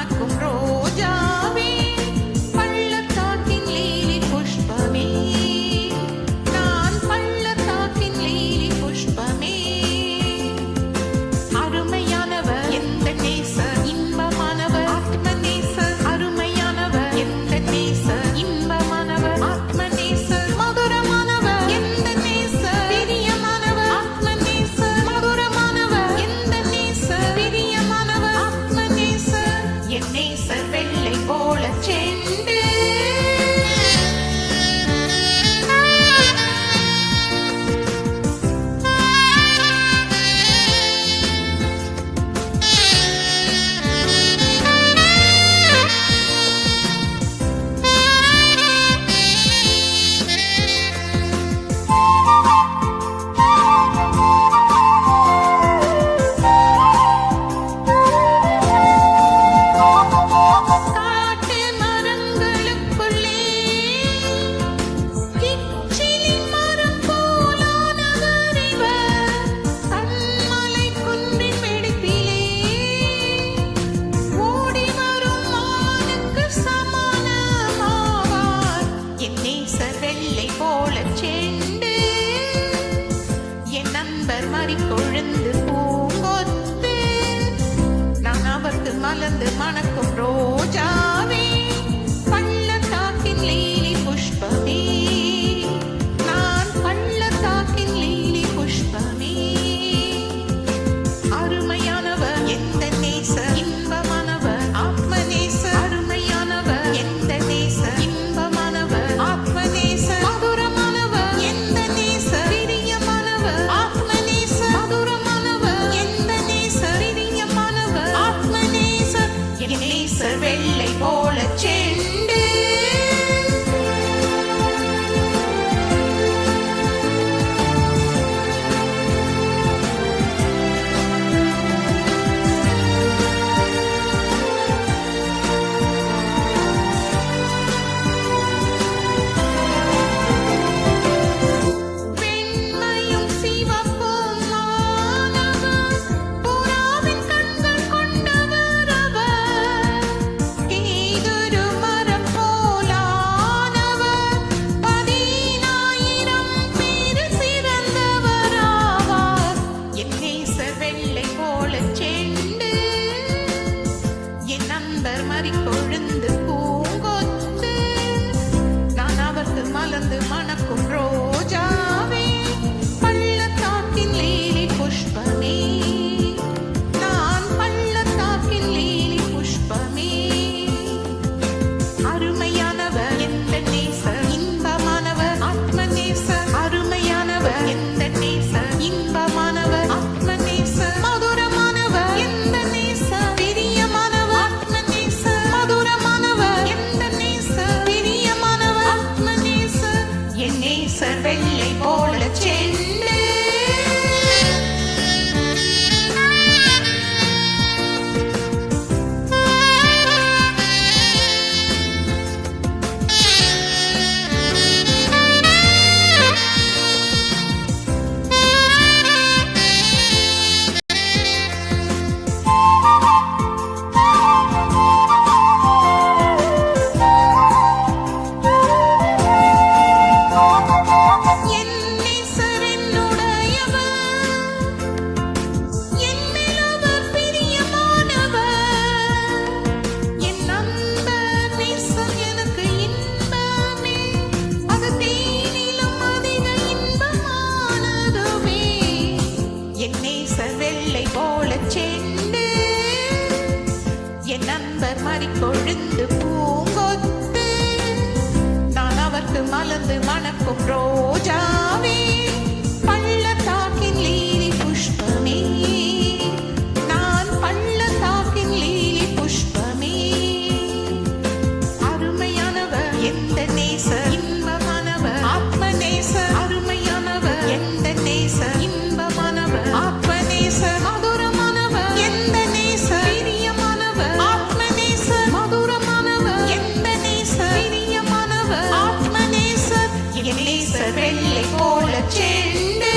மணக்கும் ரோஜாவே, பள்ளத்தாக்கின் லீலி புஷ்பமே, நான் பள்ளத்தாக்கின் லீலி புஷ்பமே. அருமையானவர் எந்த நேசர், இன்பமானவர் ஆத்ம நேசர். அருமையானவர் எந்த நேசர், இன்பமானவர் ஆத்ம நேசர். மதுரமானவர் எந்த நேசர், பிரியமானவர் ஆத்ம நேசர். மதுரமானவர் எந்த நேசர், பிரியமானவர் ஆத்ம நேசர். என் நேசர் வெள்ளை போல செண்டு, காட்டு மரங்களுக்குள்ளே கிச்சிலி மரம் போலானவர் இவர். கண்மலை குன்றின் வெடிப்பிலே ஓடி வரும் மானுக்கு சமானமாவார். என் நேசர் வெள்ளை போல செண்டு, என் நண்பர் மறிக்கொழுந்து பூங்கொத்து, நான் அவருக்கு மலர்ந்து மணக்கும் ரோஜாவே, பள்ளத்தாக்கின் லீலி புஷ்பமே, நான் பள்ளத்தாக்கின் லீலி புஷ்பமே. அருமையானவர் எந்த நேசர், இன்பமானவர் ஆத்ம நேசர். அருமையானவர் எந்த நேசர், இன்பமானவர் ஆத்ம நேசர். மதுரமானவர் எந்த நேசர், பிரியமானவர் ஆத்ம நேசர். மதுரமானவர் எந்த நேசர், பிரியமானவர் ஆத்ம நேசர். என் நேசர் வெள்ளை போல செண்டு, வெண்மையும் சிவப்பும் மானவர், புறாவின் கண்கள் கொண்டவர் அவர். கேதுரு மரம் போலானவர், 10,000 பேரில் சிறந்தவராவார். என் நேசர் வெள்ளை போல செண்டு, என் நண்பர் மறிக்கொழுந்து பூங்கொத்து, நான் அவருக்கு மலர்ந்து மணக்கும் ரோஜாவே, பள்ளத்தாக்கின் லீலி புஷ்பமே, நான் பள்ளத்தாக்கின் லீலி புஷ்பமே. அருமையானவர் எந்த நேசர், இன்பமானவர் ஆத்ம நேசர். அருமையானவர் எந்த நேசர், இன்பமானவர் ஆத்ம நேசர். மதுரமானவர் எந்த நேசர், பிரியமானவர் ஆத்ம நேசர். மதுரமானவர் எந்த நேசர், பிரியமானவர் ஆத்ம நேசர். என் நேசர் வெள்ளை போல செண்டு, என் நேசர் என்னுடையவர், என் மேல் அவர் பிரியமானவர். என் நண்பர் நேசம் எனக்கு இன்பமே, அது தேனிலும் அதிக இன்பமானதுவே. என் நேசர் வெள்ளை போல செண்டு, என் நண்பர் மறிக்கொழுந்து பூங்கொத்து, நான் அவருக்கு மலர்ந்து மணக்கும் ரோஜாவே, பள்ளத்தாக்கின் லீலி புஷ்பமே, நான் பள்ளத்தாக்கின் லீலி புஷ்பமே. அருமையானவர் எந்த நேசர், இன்பமானவர் ஆத்ம நேசர். அருமையானவர் எந்த நேசர், இன்பமானவர் ஆத்ம நேசர். மதுரமானவர் எந்த நேசர், பிரியமானவர் ஆத்ம நேசர். மதுரமானவர் எந்த நேசர், பிரியமானவர் ஆத்ம நேசர். என் நேசர் வெள்ளை போல செண்டு,